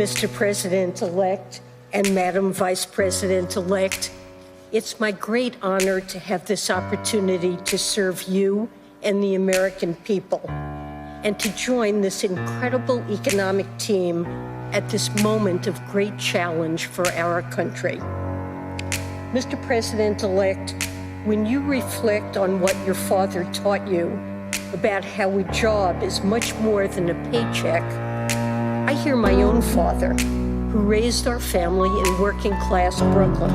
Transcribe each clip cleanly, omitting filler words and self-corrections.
Mr. President-elect and Madam Vice President-elect. It's my great honor to have this opportunity to serve you and the American people, and to join this incredible economic team at this moment of great challenge for our country. Mr. President-elect, when you reflect on what your father taught you about how a job is much more than a paycheck, I hear my own father, who raised our family in working-class Brooklyn.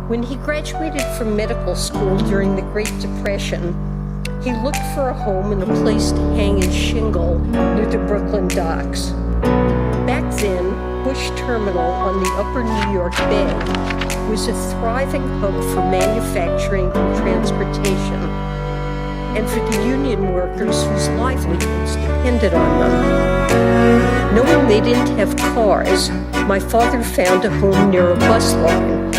When he graduated from medical school during the Great Depression, he looked for a home and a place to hang his shingle near the Brooklyn docks. Back then, Bush Terminal on the Upper New York Bay was a thriving hub for manufacturing and transportation, and for the union workers whose livelihoods depended on them. Knowing they didn't have cars, my father found a home near a bus line.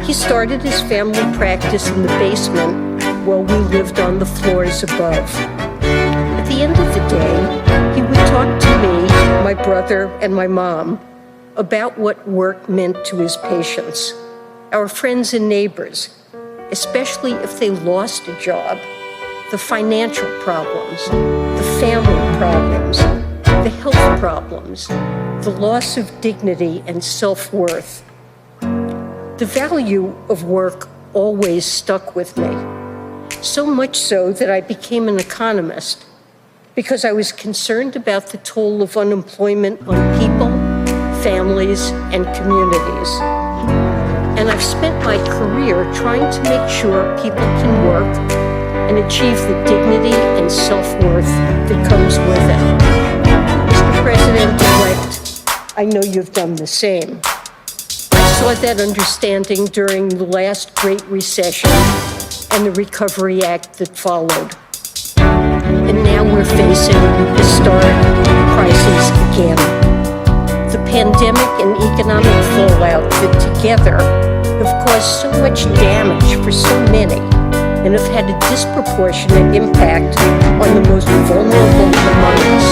He started his family practice in the basement while we lived on the floors above. At the end of the day, he would talk to me, my brother, and my mom about what work meant to his patients, our friends and neighbors, especially if they lost a job, the financial problems, the family problems, the health problems, the loss of dignity and self-worth. The value of work always stuck with me, so much so that I became an economist because I was concerned about the toll of unemployment on people, families, and communities. And I've spent my career trying to make sure people can work and achieve the dignity and self-worth that comes with it. Mr. President-elect, I know you've done the same. I saw that understanding during the last Great Recession and the Recovery Act that followed. And now we're facing a historic crisis again. The pandemic and economic fallout that together have caused so much damage for so many and have had a disproportionate impact on the most vulnerable among us.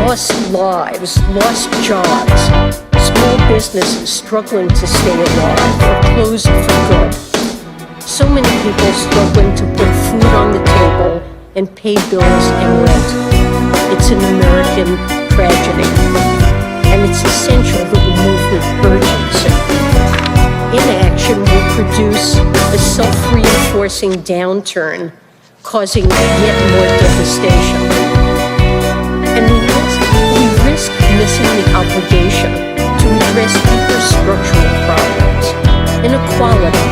Lost lives, lost jobs, small businesses struggling to stay alive or closed for good. So many people struggling to put food on the table and pay bills and rent. It's an American tragedy, and it's essential that we move with urgency. Inaction will produce a self-reinforcing downturn, causing yet more devastation. And we risk missing the obligation to address deeper structural problems: inequality,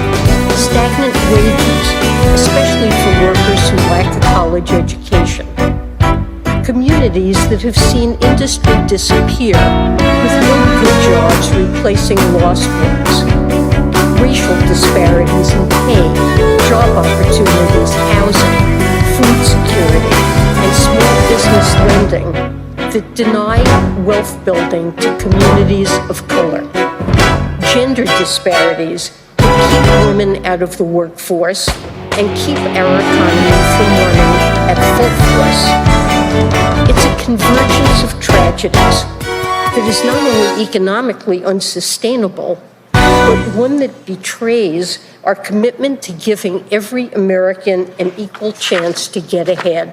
stagnant wages, especially for workers who lack a college education, communities that have seen industry disappear with no good jobs replacing lost ones, racial disparities in pay, job opportunities, housing, food security, and small business lending that deny wealth building to communities of color, gender disparities that keep women out of the workforce and keep our economy from running at full force. It's a convergence of tragedies that is not only economically unsustainable, but one that betrays our commitment to giving every American an equal chance to get ahead.